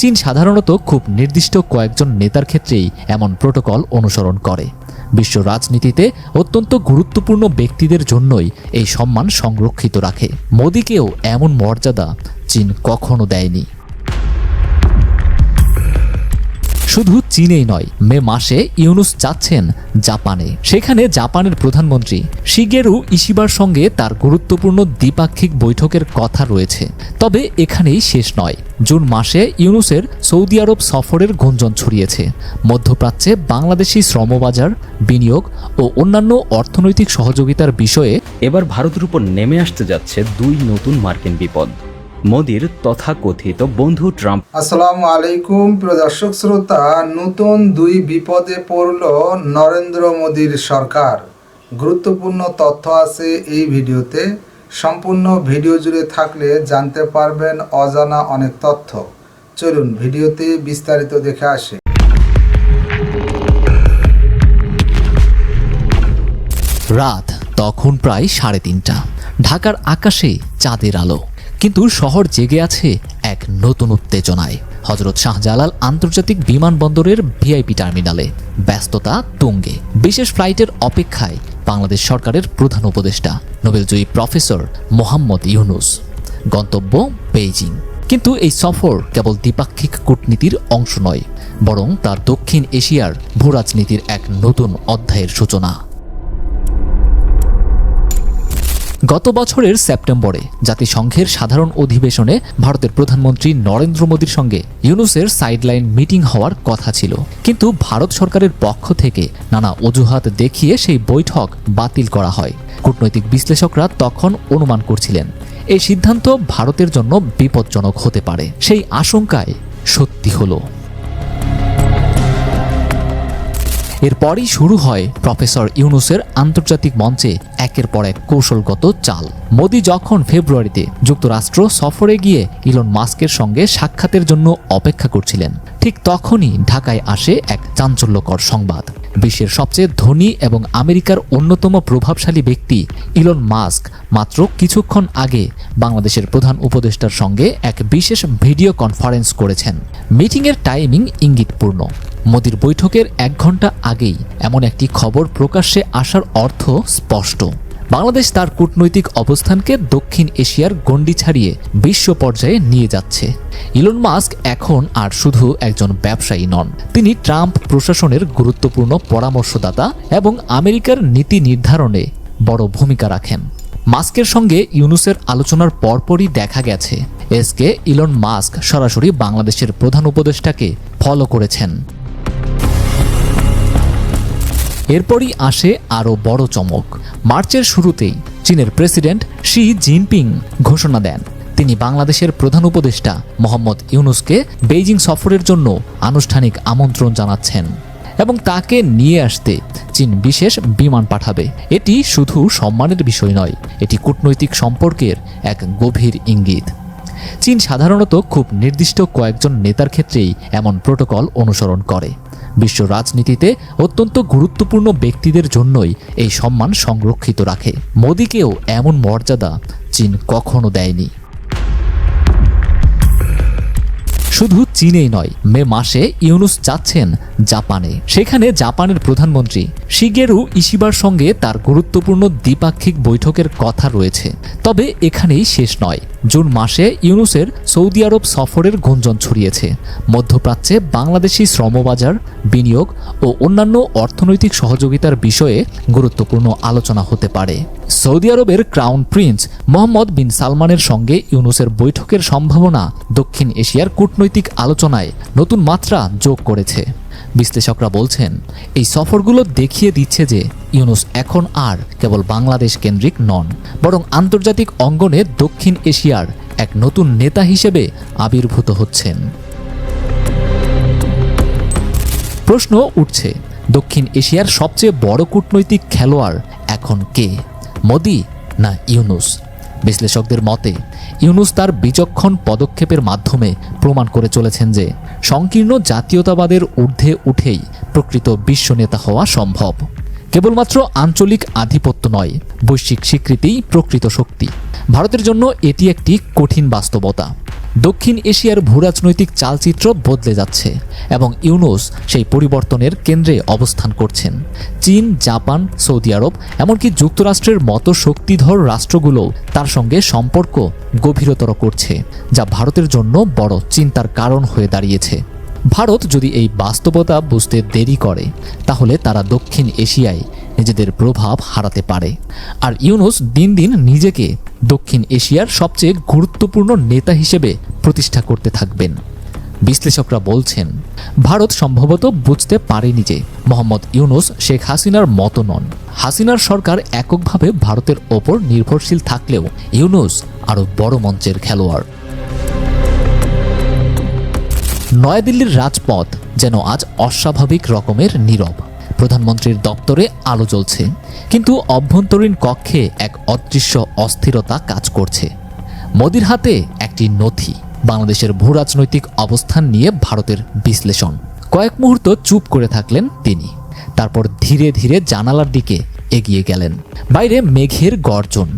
চীন সাধারণত খুব নির্দিষ্ট কয়েকজন নেতার ক্ষেত্রেই এমন প্রোটোকল অনুসরণ করে। বিশ্ব রাজনীতিতে অত্যন্ত গুরুত্বপূর্ণ ব্যক্তিদের জন্যই এই সম্মান সংরক্ষিত রাখে। মোদিকেও এমন মর্যাদা চীন কখনো দেয়নি। শুধু চীনেই নয়, মে মাসে ইউনুস যাচ্ছেন জাপানে। সেখানে জাপানের প্রধানমন্ত্রী শিগেরু ইশিবার সঙ্গে তার গুরুত্বপূর্ণ দ্বিপাক্ষিক বৈঠকের কথা রয়েছে। তবে এখানেই শেষ নয়। জুন মাসে ইউনুসের সৌদি আরব সফরের গুঞ্জন ছড়িয়েছে। মধ্যপ্রাচ্যে বাংলাদেশি শ্রমবাজার, বিনিয়োগ ও অন্যান্য অর্থনৈতিক সহযোগিতার বিষয়ে এবার ভারতের উপর নেমে আসতে যাচ্ছে দুই নতুন মার্কিন বিপদ। মোদির তথাকথিত বন্ধু ট্রাম্প। আসসালামু আলাইকুম প্রিয় দর্শক শ্রোতা, নতুন দুই বিপদে পড়ল নরেন্দ্র মোদীর সরকার। গুরুত্বপূর্ণ তথ্য আছে এই ভিডিওতে। সম্পূর্ণ ভিডিও জুড়ে থাকলে জানতে পারবেন অজানা অনেক তথ্য। চলুন ভিডিওতে বিস্তারিত দেখে আসি। রাত তখন প্রায় 3:30। ঢাকার আকাশে চাঁদের আলো, কিন্তু শহর জেগে আছে এক নতুন উত্তেজনায়। হযরত শাহজালাল আন্তর্জাতিক বিমানবন্দরের ভিআইপি টার্মিনালে ব্যস্ততা তুঙ্গে। বিশেষ ফ্লাইটের অপেক্ষায় বাংলাদেশ সরকারের প্রধান উপদেষ্টা নোবেলজয়ী প্রফেসর মোহাম্মদ ইউনুস। গন্তব্য বেইজিং। কিন্তু এই সফর কেবল দ্বিপাক্ষিক কূটনীতির অংশ নয়, বরং তার দক্ষিণ এশিয়ার ভূরাজনীতির এক নতুন অধ্যায়ের সূচনা। গত বছরের সেপ্টেম্বরে জাতিসংঘের সাধারণ অধিবেশনে ভারতের প্রধানমন্ত্রী নরেন্দ্র মোদীর সঙ্গে ইউনুসের সাইডলাইন মিটিং হওয়ার কথা ছিল। কিন্তু ভারত সরকারের পক্ষ থেকে নানা অজুহাত দেখিয়ে সেই বৈঠক বাতিল করা হয়। কূটনৈতিক বিশ্লেষকরা তখন অনুমান করছিলেন এই সিদ্ধান্ত ভারতের জন্য বিপজ্জনক হতে পারে। সেই আশঙ্কায় সত্যি হলো। এরপরই শুরু হয় প্রফেসর ইউনুসের আন্তর্জাতিক মঞ্চে একের পর এক কৌশলগত চাল। মোদি যখন ফেব্রুয়ারিতে যুক্তরাষ্ট্র সফরে গিয়ে ইলন মাস্কের সঙ্গে সাক্ষাতের জন্য অপেক্ষা করছিলেন, ঠিক তখনই ঢাকায় আসে এক চাঞ্চল্যকর সংবাদ। বিশ্বের সবচেয়ে ধনী এবং আমেরিকার অন্যতম প্রভাবশালী ব্যক্তি ইলন মাস্ক মাত্র কিছুক্ষণ আগে বাংলাদেশের প্রধান উপদেষ্টার সঙ্গে এক বিশেষ ভিডিও কনফারেন্স করেছেন। মিটিংয়ের টাইমিং ইঙ্গিতপূর্ণ। মোদির বৈঠকের 1 ঘন্টা আগেই এমন একটি খবর প্রকাশ্যে আসার অর্থ স্পষ্ট। বাংলাদেশ তার কূটনৈতিক অবস্থানকে দক্ষিণ এশিয়ার গণ্ডি ছাড়িয়ে বিশ্ব পর্যায়ে নিয়ে যাচ্ছে। ইলন মাস্ক এখন আর শুধু একজন ব্যবসায়ী নন, তিনি ট্রাম্প প্রশাসনের গুরুত্বপূর্ণ পরামর্শদাতা এবং আমেরিকার নীতি নির্ধারণে বড় ভূমিকা রাখেন। মাস্কের সঙ্গে ইউনুসের আলোচনার পরপরই দেখা গেছে ইলন মাস্ক সরাসরি বাংলাদেশের প্রধান উপদেষ্টাকে ফলো করেছেন। এরপরই আসে আরও বড় চমক। মার্চের শুরুতেই চীনের প্রেসিডেন্ট শি জিনপিং ঘোষণা দেন তিনি বাংলাদেশের প্রধান উপদেষ্টা মোহাম্মদ ইউনুসকে বেইজিং সফরের জন্য আনুষ্ঠানিক আমন্ত্রণ জানাচ্ছেন এবং তাকে নিয়ে আসতে চীন বিশেষ বিমান পাঠাবে। এটি শুধু সম্মানের বিষয় নয়, এটি কূটনৈতিক সম্পর্কের এক গভীর ইঙ্গিত। চীন সাধারণত খুব নির্দিষ্ট কয়েকজন নেতার ক্ষেত্রেই এমন প্রোটোকল অনুসরণ করে। বিশ্ব রাজনীতিতে অত্যন্ত গুরুত্বপূর্ণ ব্যক্তিদের জন্যই এই সম্মান সংরক্ষিত রাখে। মোদিকেও এমন মর্যাদা চীন কখনো দেয়নি। শুধু চীনেই নয়, মে মাসে ইউনুস যাচ্ছেন জাপানে। সেখানে জাপানের প্রধানমন্ত্রী শিগেরু ইশিবার সঙ্গে তার গুরুত্বপূর্ণ দ্বিপাক্ষিক বৈঠকের কথা রয়েছে। তবে এখানেই শেষ নয়। জুন মাসে ইউনুসের সৌদি আরব সফরের গুঞ্জন ছড়িয়েছে। মধ্যপ্রাচ্যে বাংলাদেশি শ্রমবাজার, বিনিয়োগ ও অন্যান্য অর্থনৈতিক সহযোগিতার বিষয়ে গুরুত্বপূর্ণ আলোচনা হতে পারে। সৌদি আরবের ক্রাউন প্রিন্স মোহাম্মদ বিন সালমানের সঙ্গে ইউনুসের বৈঠকের সম্ভাবনা দক্ষিণ এশিয়ার কূটনৈতিক আলোচনায় নতুন মাত্রা যোগ করেছে। বিশ্লেষকরা বলছেন এই সফরগুলো দেখিয়ে দিচ্ছে যে ইউনুস এখন আর কেবল বাংলাদেশ কেন্দ্রিক নন, বরং আন্তর্জাতিক অঙ্গনে দক্ষিণ এশিয়ার এক নতুন নেতা হিসেবে আবির্ভূত হচ্ছেন। প্রশ্ন উঠছে, দক্ষিণ এশিয়ার সবচেয়ে বড় কূটনৈতিক খেলোয়াড় এখন কে, মোদি না ইউনুস? বিশ্লেষকদের মতে ইউনুস তার বিচক্ষণ পদক্ষেপের মাধ্যমে প্রমাণ করে চলেছেন যে সংকীর্ণ জাতীয়তাবাদের ঊর্ধ্বে উঠেই প্রকৃত বিশ্বনেতা হওয়া সম্ভব। কেবলমাত্র আঞ্চলিক আধিপত্য নয়, বৈশ্বিক স্বীকৃতিই প্রকৃত শক্তি। ভারতের জন্য এটি একটি কঠিন বাস্তবতা। দক্ষিণ এশিয়ার ভূরাজনৈতিক চালচিত্র বদলে যাচ্ছে এবং ইউনূস সেই পরিবর্তনের কেন্দ্রে অবস্থান করছেন। চীন, জাপান, সৌদি আরব এমনকি যুক্তরাষ্ট্রের মতো শক্তিধর রাষ্ট্রগুলোও তার সঙ্গে সম্পর্ক গভীরতর করছে, যা ভারতের জন্য বড় চিন্তার কারণ হয়ে দাঁড়িয়েছে। ভারত যদি এই বাস্তবতা বুঝতে দেরি করে তাহলে তারা দক্ষিণ এশিয়ায় নিজেদের প্রভাব হারাতে পারে। আর ইউনূস দিন দিন নিজেকে দক্ষিণ এশিয়ার সবচেয়ে গুরুত্বপূর্ণ নেতা হিসেবে প্রতিষ্ঠা করতে থাকবেন। বিশ্লেষকরা বলছেন, ভারত সম্ভবত বুঝতে পারেনি যে মোহাম্মদ ইউনূস শেখ হাসিনার মতো নন। হাসিনার সরকার এককভাবে ভারতের ওপর নির্ভরশীল থাকলেও ইউনূস আরও বড় মঞ্চের খেলোয়াড়। নয়াদিল্লির রাজপথ যেন আজ অস্বাভাবিক রকমের নীরব। প্রধানমন্ত্রীর দপ্তরে আলো জ্বলছে, কিন্তু অভ্যন্তরীণ কক্ষে এক অদৃশ্য অস্থিরতা কাজ করছে। মোদির হাতে একটি নথি, বাংলাদেশের ভূরাজনৈতিক অবস্থান নিয়ে ভারতের বিশ্লেষণ। কয়েক মুহূর্ত চুপ করে থাকলেন তিনি, তারপর ধীরে ধীরে জানালার দিকে এগিয়ে গেলেন। বাইরে মেঘের গর্জন,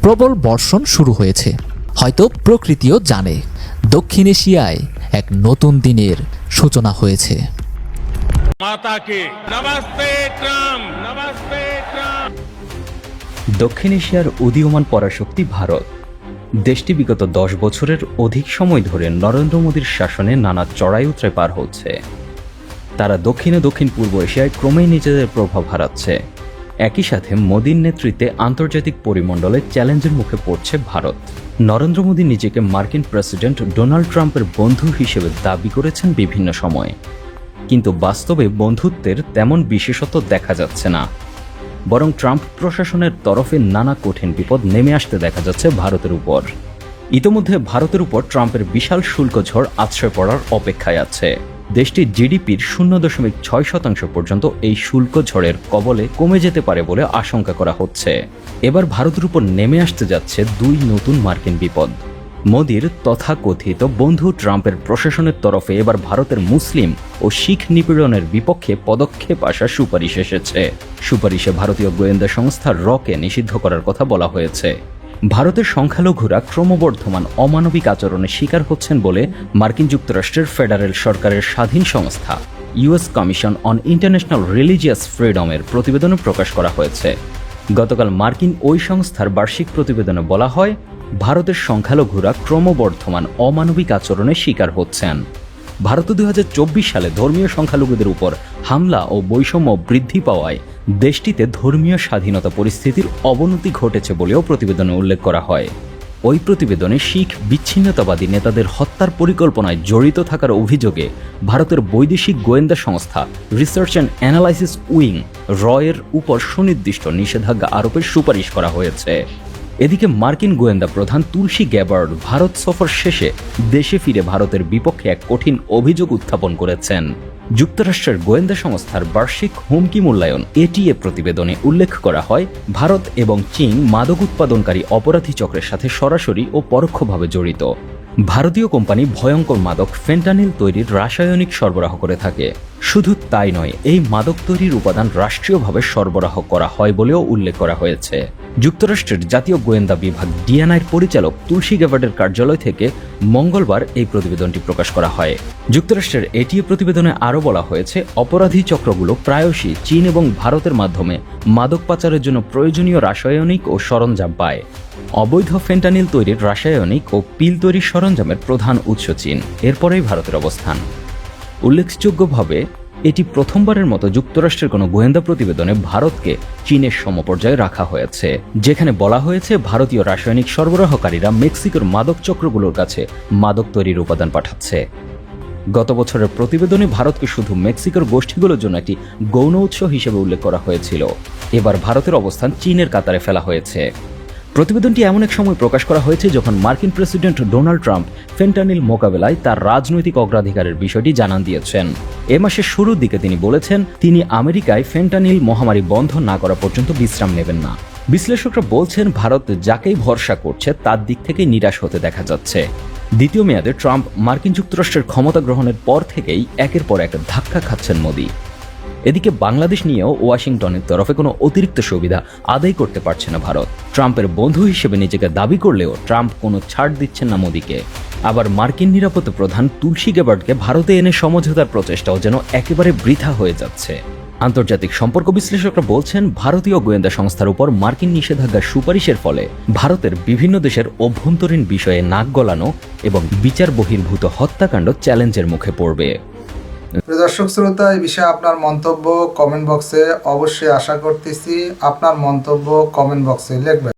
প্রবল বর্ষণ শুরু হয়েছে। হয়তো প্রকৃতিও জানে দক্ষিণ এশিয়ায় এক নতুন দিনের সূচনা হয়েছে। माता की नमस्ते ट्रम्प, नमस्ते ट्रम्प। দক্ষিণ এশিয়ার উদীয়মান পরাশক্তি ভারত। দেশটি বিগত 10 বছরের অধিক সময় ধরে নরেন্দ্র মোদীর শাসনে নানা চড়াই উতরাই পার হচ্ছে। তারা দক্ষিণ পূর্ব এশিয়ায় ক্রমেই নিজেদের প্রভাব হারাচ্ছে। একই সাথে মোদীর নেতৃত্বে আন্তর্জাতিক পরিমণ্ডলে চ্যালেঞ্জের মুখে পড়ছে ভারত। নরেন্দ্র মোদী নিজেকে মার্কিন প্রেসিডেন্ট ডোনাল্ড ট্রাম্পের বন্ধু হিসেবে দাবি করেছেন বিভিন্ন সময়ে, কিন্তু বাস্তবে বন্ধুত্বের তেমন বিশেষত্ব দেখা যাচ্ছে না। বরং ট্রাম্প প্রশাসনের তরফে নানা কঠিন বিপদ নেমে আসতে দেখা যাচ্ছে ভারতের উপর। ইতোমধ্যে ভারতের উপর ট্রাম্পের বিশাল শুল্ক ঝড় আছড়ে পড়ার অপেক্ষায় আছে। দেশটির জিডিপির 0.6% পর্যন্ত এই শুল্ক ঝড়ের কবলে কমে যেতে পারে বলে আশঙ্কা করা হচ্ছে। এবার ভারতের উপর নেমে আসতে যাচ্ছে 2 নতুন মার্কিন বিপদ। মোদির তথাকথিত বন্ধু ট্রাম্পের প্রশাসনের তরফে এবার ভারতের মুসলিম ও শিখ নিপীড়নের বিপক্ষে পদক্ষেপ আসার সুপারিশ এসেছে। সুপারিশে ভারতীয় গোয়েন্দা সংস্থা রকে নিষিদ্ধ করার কথা বলা হয়েছে। ভারতের সংখ্যালঘুরা ক্রমবর্ধমান অমানবিক আচরণের শিকার হচ্ছেন বলে মার্কিন যুক্তরাষ্ট্রের ফেডারেল সরকারের স্বাধীন সংস্থা US commission on international religious ফ্রিডমের প্রতিবেদনে প্রকাশ করা হয়েছে। গতকাল মার্কিন ওই সংস্থার বার্ষিক প্রতিবেদনে বলা হয়, ভারতের সংখ্যালঘুরা ক্রমবর্ধমান অমানবিক আচরণের শিকার হচ্ছেন। ভারতে 2024 সালে ধর্মীয় সংখ্যালঘুদের উপর হামলা ও বৈষম্য বৃদ্ধি পাওয়ায় দেশটিতে ধর্মীয় স্বাধীনতা পরিস্থিতির অবনতি ঘটেছে বলেও প্রতিবেদনে উল্লেখ করা হয়। ওই প্রতিবেদনে শিখ বিচ্ছিন্নতাবাদী নেতাদের হত্যার পরিকল্পনায় জড়িত থাকার অভিযোগে ভারতের বৈদেশিক গোয়েন্দা সংস্থা রিসার্চ অ্যান্ড অ্যানালাইসিস উইং রয়ের উপর সুনির্দিষ্ট নিষেধাজ্ঞা আরোপের সুপারিশ করা হয়েছে। এদিকে মার্কিন গোয়েন্দা প্রধান তুলসী গ্যাবার্ড ভারত সফর শেষে দেশে ফিরে ভারতের বিপক্ষে এক কঠিন অভিযোগ উত্থাপন করেছেন। যুক্তরাষ্ট্রের গোয়েন্দা সংস্থার বার্ষিক হুমকি মূল্যায়ন এটিএ প্রতিবেদনে উল্লেখ করা হয়, ভারত এবং চীন মাদক উৎপাদনকারী অপরাধী চক্রের সাথে সরাসরি ও পরোক্ষভাবে জড়িত। ভারতীয় কোম্পানি ভয়ঙ্কর মাদক ফেন্টানিল তৈরির রাসায়নিক সরবরাহ করে থাকে। শুধু তাই নয়, এই মাদক তৈরির উপাদান রাষ্ট্রীয়ভাবে সরবরাহ করা হয় বলেও উল্লেখ করা হয়েছে। যুক্তরাষ্ট্রের জাতীয় গোয়েন্দা বিভাগ ডিএনআইয়ের পরিচালক তুলসী গ্যাবার্ডের কার্যালয় থেকে মঙ্গলবার এই প্রতিবেদনটি প্রকাশ করা হয়। যুক্তরাষ্ট্রের এটিএ প্রতিবেদনে আরও বলা হয়েছে, অপরাধী চক্রগুলো প্রায়শই চীন এবং ভারতের মাধ্যমে মাদক পাচারের জন্য প্রয়োজনীয় রাসায়নিক ও সরঞ্জাম পায়। অবৈধ ফেন্টানিল তৈরির রাসায়নিক ও পিল তৈরির সরঞ্জামের প্রধান উৎস চীন, এরপরেই ভারতের অবস্থান। উল্লেখযোগ্যভাবে এটি প্রথমবারের মতো যুক্তরাষ্ট্রের কোনো গোয়েন্দা প্রতিবেদনে ভারতকে চীনের সমপর্যায়ে রাখা হয়েছে, যেখানে বলা হয়েছে ভারতীয় রাসায়নিক সরবরাহকারীরা মেক্সিকোর মাদক চক্রগুলোর কাছে মাদক তৈরির উপাদান পাঠাচ্ছে। গত বছরের প্রতিবেদনে ভারতকে শুধু মেক্সিকোর গোষ্ঠীগুলোর জন্য একটি গৌণ উৎস হিসেবে উল্লেখ করা হয়েছিল। এবার ভারতের অবস্থান চীনের কাতারে ফেলা হয়েছে। প্রতিবেদনটি এমন এক সময় প্রকাশ করা হয়েছে যখন মার্কিন প্রেসিডেন্ট ডোনাল্ড ট্রাম্প ফেন্টানিল মোকাবেলায় তার রাজনৈতিক অগ্রাধিকারের বিষয়টি জানান দিয়েছেন। এ মাসের শুরুর দিকে তিনি বলেছেন, তিনি আমেরিকায় ফেন্টানিল মহামারী বন্ধ না করা পর্যন্ত বিশ্রাম নেবেন না। বিশ্লেষকরা বলছেন, ভারত যাকেই ভরসা করছে তার দিক থেকে নিরাশ হতে দেখা যাচ্ছে। দ্বিতীয় মেয়াদে ট্রাম্প মার্কিন যুক্তরাষ্ট্রের ক্ষমতা গ্রহণের পর থেকেই একের পর এক ধাক্কা খাচ্ছেন মোদি। এদিকে বাংলাদেশ নিয়েও ওয়াশিংটনের তরফে কোনো অতিরিক্ত সুবিধা আদায় করতে পারছে না ভারত। ট্রাম্পের বন্ধু হিসেবে নিজেকে দাবি করলেও ট্রাম্প কোনো ছাড় দিচ্ছেন না মোদিকে। আবার মার্কিন নিরাপত্তা প্রধান তুলসী গেবার্ডকে ভারতে এনে সমঝোতার প্রচেষ্টাও যেন একেবারে বৃথা হয়ে যাচ্ছে। আন্তর্জাতিক সম্পর্ক বিশ্লেষকরা বলছেন, ভারতীয় গোয়েন্দা সংস্থার উপর মার্কিন নিষেধাজ্ঞার সুপারিশের ফলে ভারতের বিভিন্ন দেশের অভ্যন্তরীণ বিষয়ে নাক গলানো এবং বিচার বহির্ভূত হত্যাকাণ্ড চ্যালেঞ্জের মুখে পড়বে। প্রিয় দর্শক শ্রোতা, এই বিষয়ে আপনার মন্তব্য কমেন্ট বক্সে অবশ্যই আশা করতেছি। আপনার মন্তব্য কমেন্ট বক্সে লিখবেন।